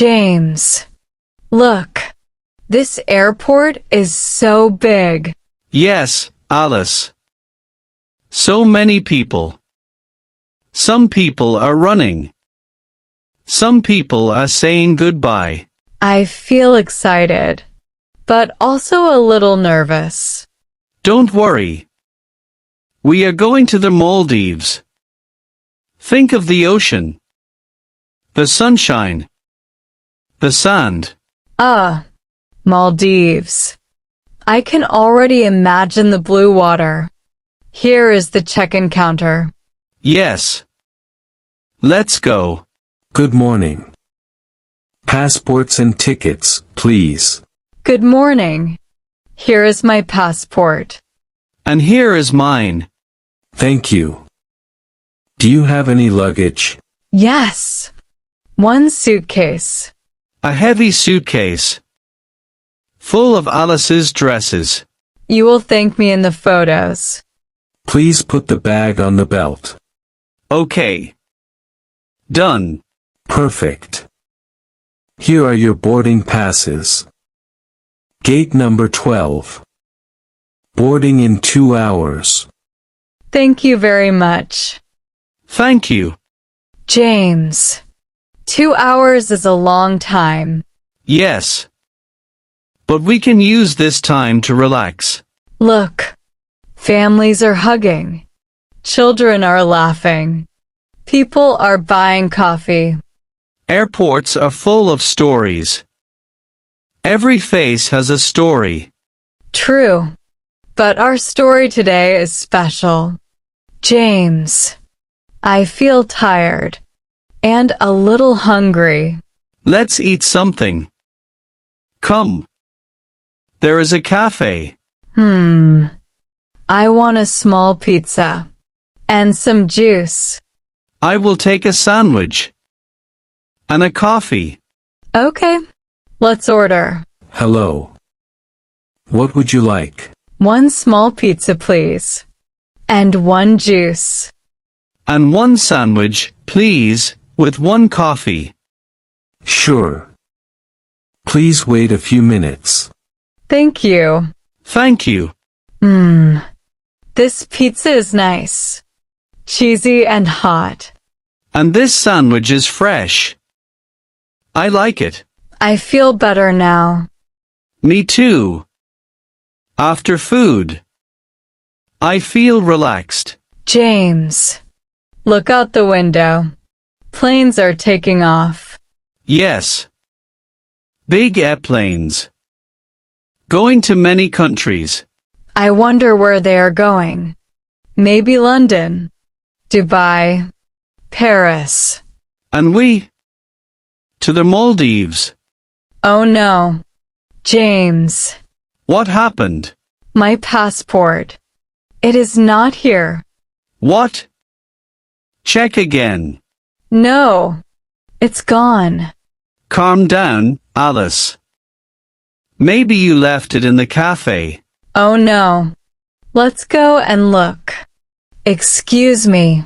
James, look. This airport is so big. Yes, Alice. So many people. Some people are running. Some people are saying goodbye. I feel excited, but also a little nervous. Don't worry. We are going to the Maldives. Think of the ocean, the sunshine, the sand. Maldives. I can already imagine the blue water. Here is the check-in counter. Yes. Let's go. Good morning. Passports and tickets, please. Good morning. Here is my passport. And here is mine. Thank you. Do you have any luggage? Yes. One suitcase. A heavy suitcase. Full of Alice's dresses. You will thank me in the photos. Please put the bag on the belt. Okay. Done. Perfect. Here are your boarding passes. Gate number 12. Boarding in 2 hours. Thank you very much. Thank you. James. 2 hours is a long time. Yes. But we can use this time to relax. Look. Families are hugging. Children are laughing. People are buying coffee. Airports are full of stories. Every face has a story. True. But our story today is special. James. I feel tired. And a little hungry. Let's eat something. Come. There is a cafe. I want a small pizza. And some juice. I will take a sandwich. And a coffee. Okay. Let's order. Hello. What would you like? One small pizza, please. And one juice. And one sandwich, please, with one coffee. Sure. Please wait a few minutes. Thank you. Thank you. This pizza is nice. Cheesy and hot. And this sandwich is fresh. I like it. I feel better now. Me too. After food, I feel relaxed. James. Look out the window. Planes are taking off. Yes. Big airplanes. Going to many countries. I wonder where they are going. Maybe London, Dubai, Paris. And we? To the Maldives. Oh no. James. What happened? My passport. It is not here. What? Check again. No. It's gone. Calm down, Alice. Maybe you left it in the cafe. Oh no. Let's go and look. Excuse me.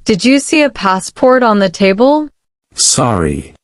Did you see a passport on the table? Sorry.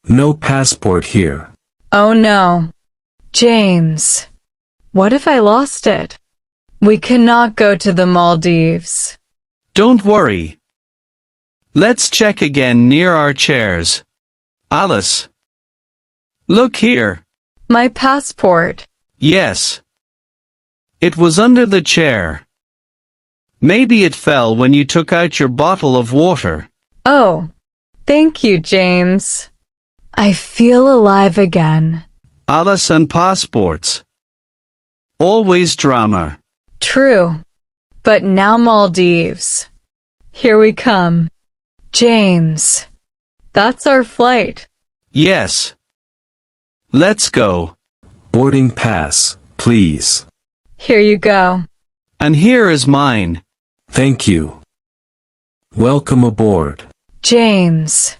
No passport here. Oh no. James. What if I lost it? We cannot go to the Maldives. Don't worry. Let's check again near our chairs. Alice. Look here. My passport. Yes. It was under the chair. Maybe it fell when you took out your bottle of water. Oh, thank you, James. I feel alive again. Alice and passports. Always drama. True. But now Maldives. Here we come. James. That's our flight. Yes. Let's go. Boarding pass, please. Here you go. And here is mine. Thank you. Welcome aboard. James.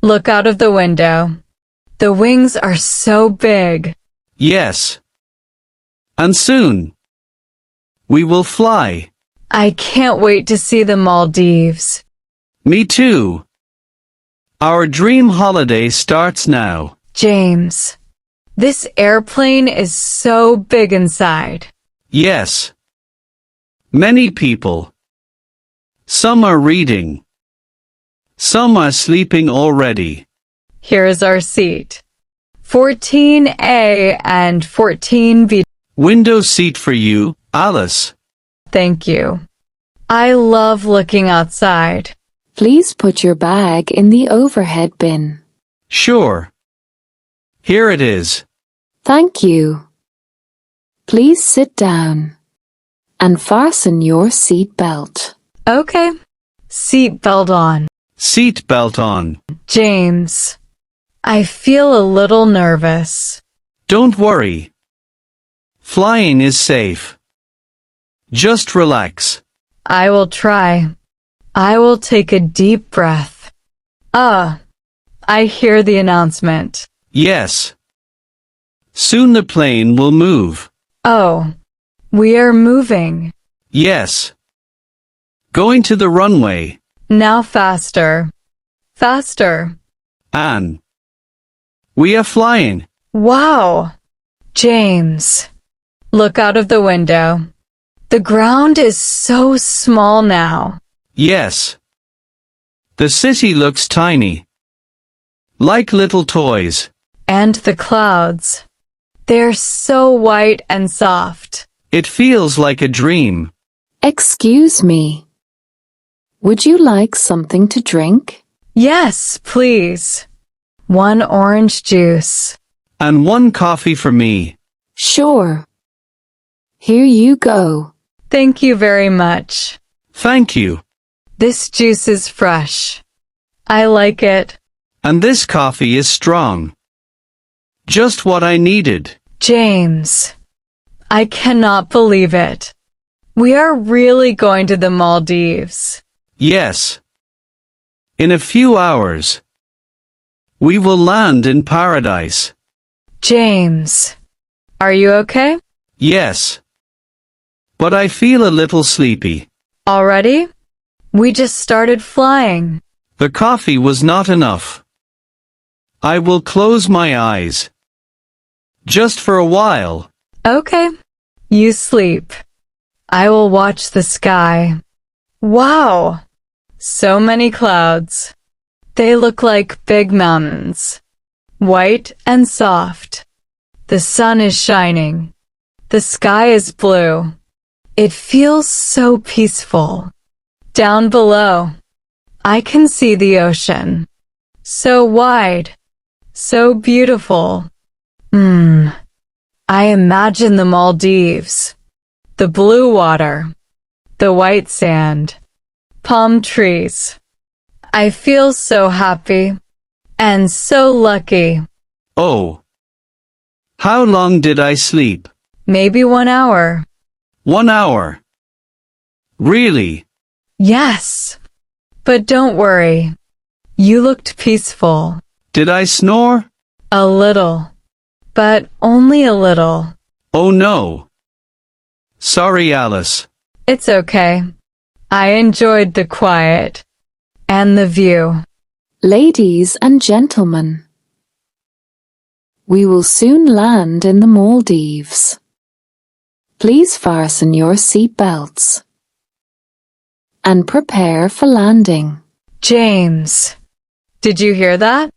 Look out of the window. The wings are so big. Yes. And soon, we will fly. I can't wait to see the Maldives. Me too. Our dream holiday starts now. James, this airplane is so big inside. Yes. Many people. Some are reading. Some are sleeping already. Here's our seat. 14A and 14B. Window seat for you, Alice. Thank you. I love looking outside. Please put your bag in the overhead bin. Sure. Here it is. Thank you. Please sit down and fasten your seat belt. Okay. Seat belt on. Seat belt on. James, I feel a little nervous. Don't worry. Flying is safe. Just relax. I will try. I will take a deep breath. I hear the announcement. Yes. Soon the plane will move. Oh, we are moving. Yes. Going to the runway. Now faster. Faster. Anne. We are flying. Wow. James, look out of the window. The ground is so small now. Yes. The city looks tiny. Like little toys. And the clouds. They're so white and soft. It feels like a dream. Excuse me. Would you like something to drink? Yes, please. One orange juice. And one coffee for me. Sure. Here you go. Thank you very much. Thank you. This juice is fresh. I like it. And this coffee is strong. Just what I needed. James, I cannot believe it. We are really going to the Maldives. Yes. In a few hours. We will land in paradise. James, are you okay? Yes. But I feel a little sleepy. Already? We just started flying. The coffee was not enough. I will close my eyes. Just for a while. Okay, you sleep. I will watch the sky. Wow! So many clouds. They look like big mountains. White and soft. The sun is shining. The sky is blue. It feels so peaceful. Down below, I can see the ocean. So wide. So beautiful. I imagine the Maldives. The blue water. The white sand. Palm trees. I feel so happy. And so lucky. Oh. How long did I sleep? Maybe 1 hour. 1 hour. Really? Yes. But don't worry. You looked peaceful. Did I snore? A little. But only a little. Oh no. Sorry, Alice. It's okay. I enjoyed the quiet. And the view. Ladies and gentlemen, we will soon land in the Maldives. Please fasten your seat belts and prepare for landing. James, did you hear that?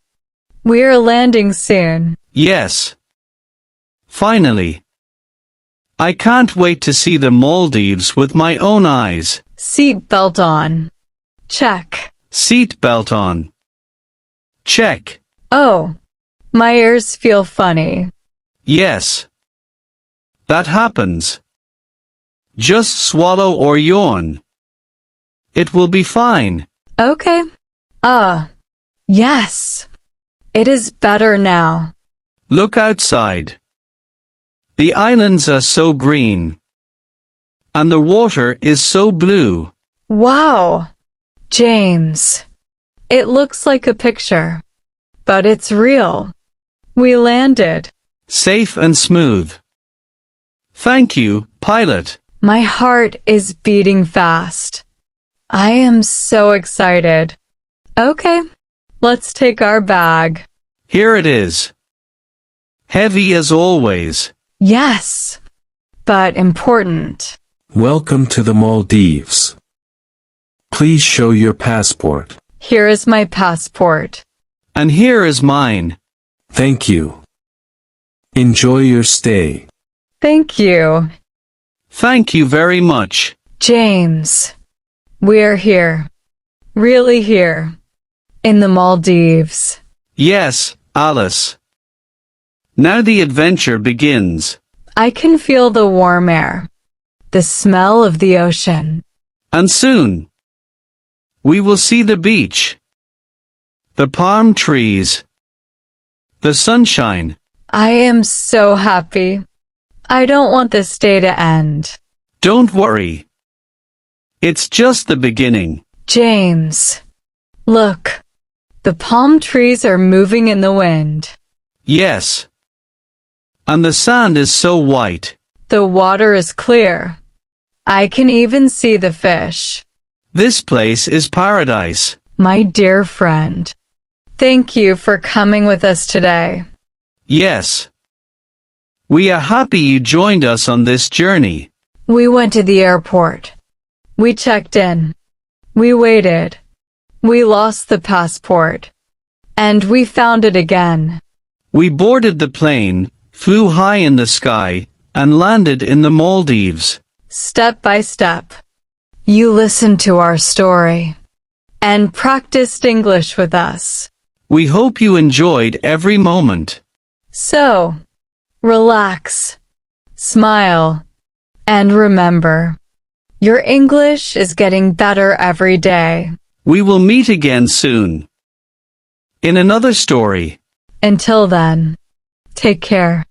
We are landing soon. Yes. Finally. I can't wait to see the Maldives with my own eyes. Seat belt on. Check. Seat belt on. Check. Oh, my ears feel funny. Yes. That happens. Just swallow or yawn. It will be fine. Okay. Yes. It is better now. Look outside. The islands are so green. And the water is so blue. Wow. James, it looks like a picture. But it's real. We landed. Safe and smooth. Thank you, pilot. My heart is beating fast. I am so excited. Okay, Let's take our bag. Here it is. Heavy as always. Yes, but important. Welcome to the Maldives. Please show your passport. Here is my passport. And here is mine. Thank you. Enjoy your stay. Thank you. Thank you very much. James, we're here. Really here. In the Maldives. Yes, Alice. Now the adventure begins. I can feel the warm air. The smell of the ocean. And soon, we will see the beach, the palm trees, the sunshine. I am so happy. I don't want this day to end. Don't worry. It's just the beginning. James, look. The palm trees are moving in the wind. Yes. And the sand is so white. The water is clear. I can even see the fish. This place is paradise. My dear friend, thank you for coming with us today. Yes. We are happy you joined us on this journey. We went to the airport. We checked in. We waited. We lost the passport. And we found it again. We boarded the plane, flew high in the sky, and landed in the Maldives. Step by step, you listened to our story and practiced English with us. We hope you enjoyed every moment. So, relax, smile, and remember, your English is getting better every day. We will meet again soon. In another story. Until then, take care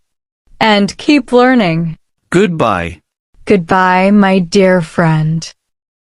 and keep learning. Goodbye. Goodbye, my dear friend.